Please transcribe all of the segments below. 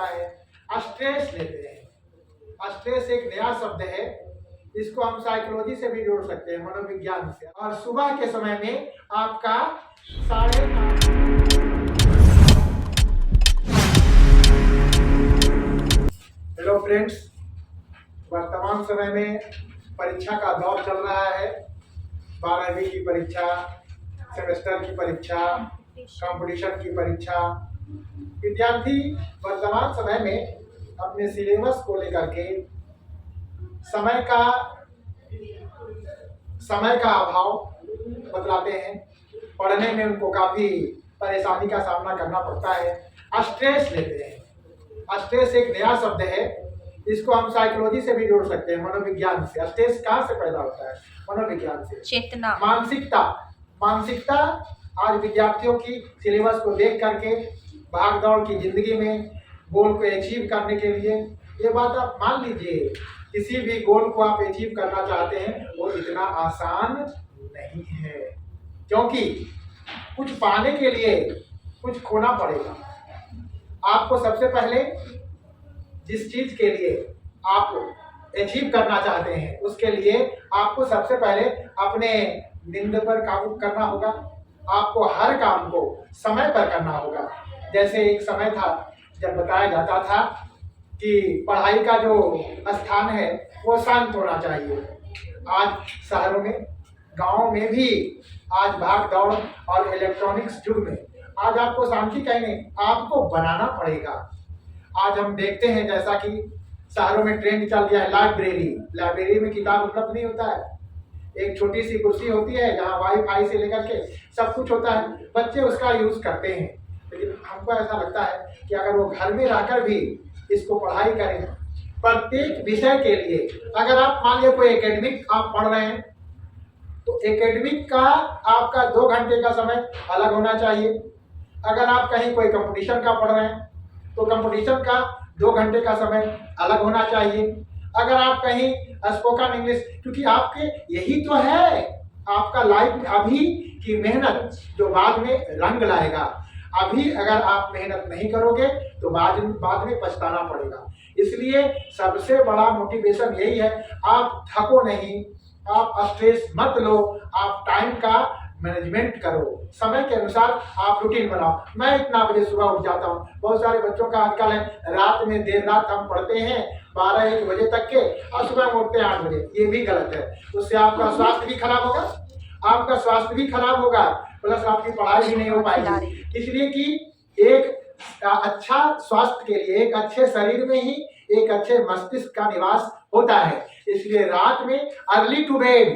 होता है, स्ट्रेस लेते हैं। स्ट्रेस एक नया शब्द है, इसको हम साइकोलॉजी से भी जोड़ सकते हैं, मनोविज्ञान से। और सुबह के समय में आपका 5:30। हेलो फ्रेंड्स, वर्तमान समय में परीक्षा का दौर चल रहा है। 12वीं की परीक्षा, सेमेस्टर की परीक्षा, कंपटीशन की परीक्षा। विद्यार्थी वर्तमान समय में अपने सिलेबस को लेकर के समय का अभाव बतलाते हैं। पढ़ने में उनको काफी परेशानी का सामना करना पड़ता है, स्ट्रेस लेते हैं। स्ट्रेस एक नया शब्द है, इसको हम साइकोलॉजी से भी जोड़ सकते हैं, मनोविज्ञान से। स्ट्रेस कहाँ से पैदा होता है? मनोविज्ञान से। चेतना, मानसिकता आज विद्यार्थियों की सिलेबस को देख करके भाग दौड़ की जिंदगी में गोल को अचीव करने के लिए, ये बात आप मान लीजिए, किसी भी गोल को आप अचीव करना चाहते हैं वो इतना आसान नहीं है, क्योंकि कुछ पाने के लिए कुछ खोना पड़ेगा। आपको सबसे पहले जिस चीज के लिए आप अचीव करना चाहते हैं उसके लिए आपको सबसे पहले अपने नींद पर काबू करना होगा। आपको हर काम को समय पर करना होगा। जैसे एक समय था जब बताया जाता था कि पढ़ाई का जो स्थान है वो शांत होना चाहिए। आज शहरों में, गांवों में भी आज भाग दौड़ और इलेक्ट्रॉनिक्स युग में आज आपको शांति कहीं नहीं, आपको बनाना पड़ेगा। आज हम देखते हैं जैसा कि शहरों में ट्रेंड चल गया है लाइब्रेरी में किताब उपलब्ध नहीं होता है। एक छोटी सी कुर्सी होती है जहाँ वाईफाई से लेकर के सब कुछ होता है, बच्चे उसका यूज करते हैं। लेकिन हमको ऐसा लगता है कि अगर वो घर में रहकर भी इसको पढ़ाई करें, प्रत्येक विषय के लिए, अगर आप मान लीजिए कोई एकेडमिक आप पढ़ रहे हैं तो एकेडमिक का आपका 2 घंटे का समय अलग होना चाहिए। अगर आप कहीं कोई कंपटीशन का पढ़ रहे हैं तो कंपटीशन का 2 घंटे का समय अलग होना चाहिए। अगर आप कहीं स्पोकन इंग्लिश, क्योंकि आपके यही तो है आपका लाइफ, अभी की मेहनत जो बाद में रंग लाएगा। अभी अगर आप मेहनत नहीं करोगे तो बाद में पछताना पड़ेगा। इसलिए सबसे बड़ा मोटिवेशन यही है, आप थको नहीं, आप स्ट्रेस मत लो, आप टाइम का मैनेजमेंट करो, समय के अनुसार आप रूटीन बनाओ। मैं इतना बजे सुबह उठ जाता हूँ। बहुत सारे बच्चों का आजकल है रात में देर रात हम पढ़ते हैं 12-1 बजे तक के, और सुबह में उठते हैं 8 बजे। ये भी गलत है। उससे आपका स्वास्थ्य भी खराब होगा, प्लस आपकी पढ़ाई भी नहीं हो पाएगी। इसलिए कि एक अच्छा स्वास्थ्य के लिए, एक अच्छे शरीर में ही एक अच्छे मस्तिष्क का निवास होता है। इसलिए रात में early to bed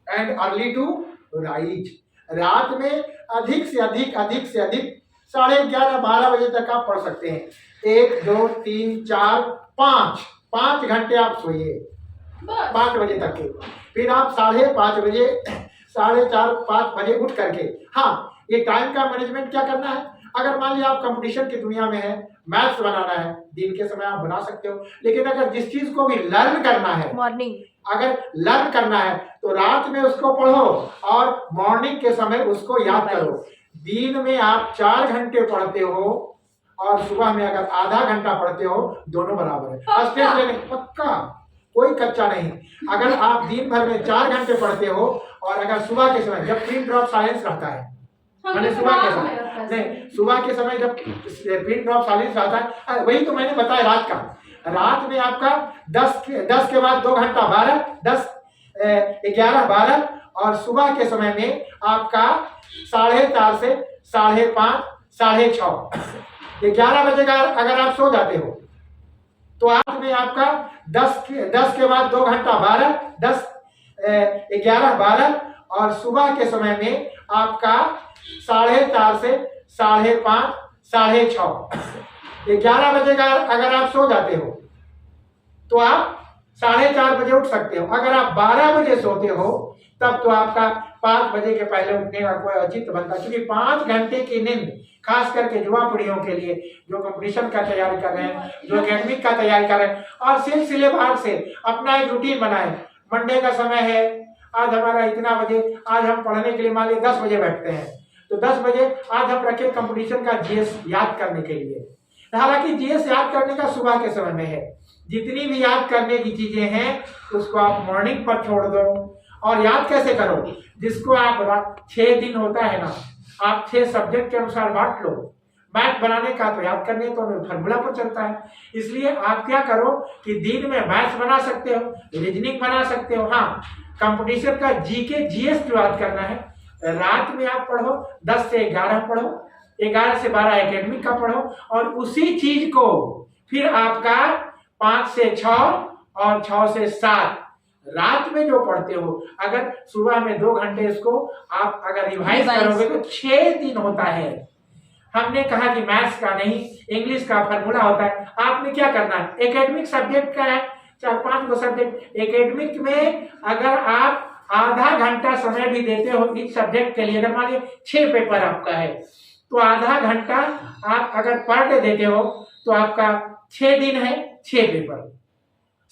and early to rise. रात में अधिक से अधिक 11:30-12 बजे तक आप पढ़ सकते हैं। 1, 2, 3, 4, 5 घंटे आप सोइए 5 बजे तक के। फिर आप 5:30 बजे, 4:30-5 बजे उठ करके, हाँ, ये टाइम का मैनेजमेंट क्या करना है। अगर मान लिया आप कंपटीशन की दुनिया में है, मैथ्स बनाना है, दिन के समय आप बना सकते हो। लेकिन अगर जिस चीज को भी लर्न करना है, अगर लर्न करना है तो रात में उसको पढ़ो और मॉर्निंग के समय उसको याद करो। दिन में आप 4 घंटे पढ़ते हो और सुबह में अगर आधा घंटा पढ़ते हो, दोनों बराबर है। स्ट्रेस लेने पक्का, कोई कच्चा नहीं। अगर आप दिन भर में 4 घंटे पढ़ते हो और अगर सुबह के समय जब पिन ड्रॉप साइलेंस रहता है, मैंने सुबह के समय जब पिन ड्रॉप साइलेंस रहता है, वही तो मैंने बताया रात में आपका 10 के बाद 2 घंटा 12, 10, 11, 12, और सुबह के समय में आपका 4:30 से 5:30, 6:30। 11 बजे का अगर आप सो जाते हो तो रात में आपका 10 के बाद 2 घंटा 12, 10, 11, 12, और सुबह के समय में आपका 4:30 से 5:30, 6:30। 11 बजे का अगर आप सो जाते हो तो आप 4:30 बजे उठ सकते हो। अगर आप 12 बजे सोते हो तब तो आपका 5 बजे के पहले उठने का कोई औचित्य बनता, क्योंकि 5 घंटे की नींद खास करके युवा पीढ़ियों के लिए जो कंपटीशन का तैयारी कर रहे हैं, जो एकेडमिक का तैयारी कर रहे हैं, और सिलसिलेवार से अपना एक रूटीन बनाए। मंडे का समय है, आज हमारा इतना बजे, आज हम पढ़ने के लिए मान लीजिए 10 बजे बैठते हैं, तो 10 बजे आज हम रखे कंपटीशन का जीएस याद करने के लिए। हालांकि जीएस याद करने का सुबह के समय में है, जितनी भी याद करने की चीजें हैं उसको आप मॉर्निंग पर छोड़ दो। और याद कैसे करो, जिसको आप 6 दिन होता है ना, आप 6 सब्जेक्ट के अनुसार बांट लो। मैथ बनाने का तो याद करने तो फॉर्मूला पर चलता है, इसलिए आप क्या करो कि दिन में मैथ्स बना सकते हो, रीजनिंग बना सकते हो। हाँ, कंपटीशन का जीके जीएस जो याद करना है, रात में आप पढ़ो, 10 से 11 पढ़ो, 11 से 12 एकेडमिक का पढ़ो, और उसी चीज को फिर आपका 5 से 6 और 6 से 7 रात में जो पढ़ते हो, अगर सुबह में 2 घंटे इसको आप अगर रिवाइज करोगे तो 6 दिन होता है। हमने कहा कि मैथ्स का नहीं, इंग्लिश का फॉर्मूला होता है। आपने क्या करना है, एकेडमिक सब्जेक्ट का है 4-5 गो सब्जेक्ट, एकेडमिक में अगर आप आधा घंटा समय भी देते हो इस सब्जेक्ट के लिए, अगर मान लीजिए 6 पेपर आपका है तो आधा घंटा आप अगर पर डे देते हो तो आपका 6 दिन है, 6 पेपर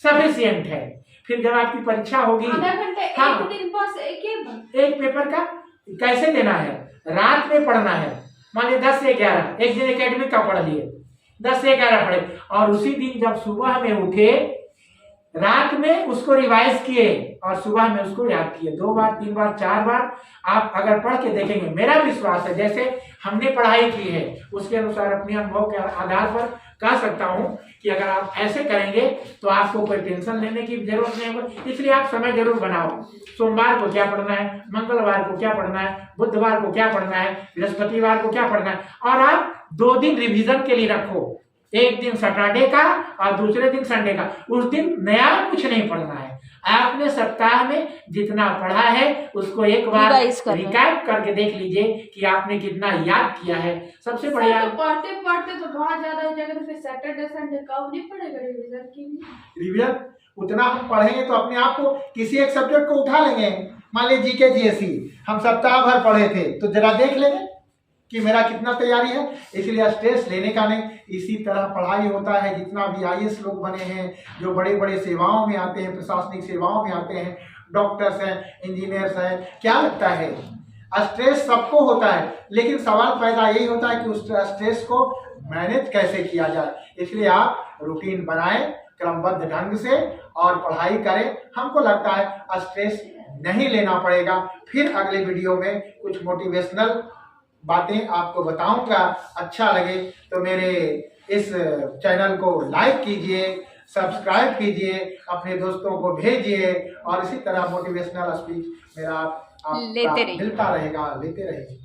सफिशिएंट है। फिर जब आपकी परीक्षा होगी, आधा घंटे, हाँ, एक दिन बस एक पेपर का कैसे देना है, रात में पढ़ना है। मान लीजिए 10 से 11, एक दिन एकेडमिक का पढ़ लिए, 10 से 11 पढ़े, और उसी दिन जब सुबह में उठे, रात में उसको रिवाइज किए और सुबह में उसको याद किए। 2 बार, 3 बार, 4 बार आप अगर पढ़ के देखेंगे, मेरा विश्वास है जैसे हमने पढ़ाई की है उसके अनुसार अपने अनुभव के आधार पर कह सकता हूं कि अगर आप ऐसे करेंगे तो आपको कोई टेंशन लेने की जरूरत नहीं होगी। इसलिए आप समय जरूर बनाओ, सोमवार को क्या पढ़ना है, मंगलवार को क्या पढ़ना है, बुधवार को क्या पढ़ना है, बृहस्पतिवार को क्या पढ़ना है, और आप 2 दिन रिवीजन के लिए रखो, एक दिन सैटरडे का और दूसरे दिन संडे का। उस दिन नया कुछ नहीं पढ़ना है, आपने सप्ताह में जितना पढ़ा है उसको एक बार रिकैप करके देख लीजिए कि आपने कितना याद किया है। सबसे बढ़िया, तो पढ़ते पढ़ते तो बहुत ज्यादा हो जाएगा, तो फिर सैटरडे संडे कब नहीं पढ़ेगा रिवीजन की? रिवीजन उतना हम पढ़ेंगे तो अपने आप को किसी एक सब्जेक्ट को उठा लेंगे। मान लीजिए जीके जीएसई हम सप्ताह भर पढ़े थे तो जरा देख लेंगे कि मेरा कितना तैयारी है। इसलिए स्ट्रेस लेने का नहीं, इसी तरह पढ़ाई होता है। जितना भी आईएएस लोग बने हैं, जो बड़े बड़े सेवाओं में आते हैं, प्रशासनिक सेवाओं में आते हैं, डॉक्टर्स हैं, इंजीनियर्स हैं, क्या लगता है स्ट्रेस सबको होता है, लेकिन सवाल पैदा यही होता है कि उस स्ट्रेस को मैनेज कैसे किया जाए। इसलिए आप रूटीन बनाएं क्रमबद्ध ढंग से और पढ़ाई करें। हमको लगता है स्ट्रेस नहीं लेना पड़ेगा। फिर अगले वीडियो में कुछ मोटिवेशनल बातें आपको बताऊंगा। अच्छा लगे तो मेरे इस चैनल को लाइक कीजिए, सब्सक्राइब कीजिए, अपने दोस्तों को भेजिए, और इसी तरह मोटिवेशनल स्पीच मेरा आपका मिलता रहेगा, लेते रहिए।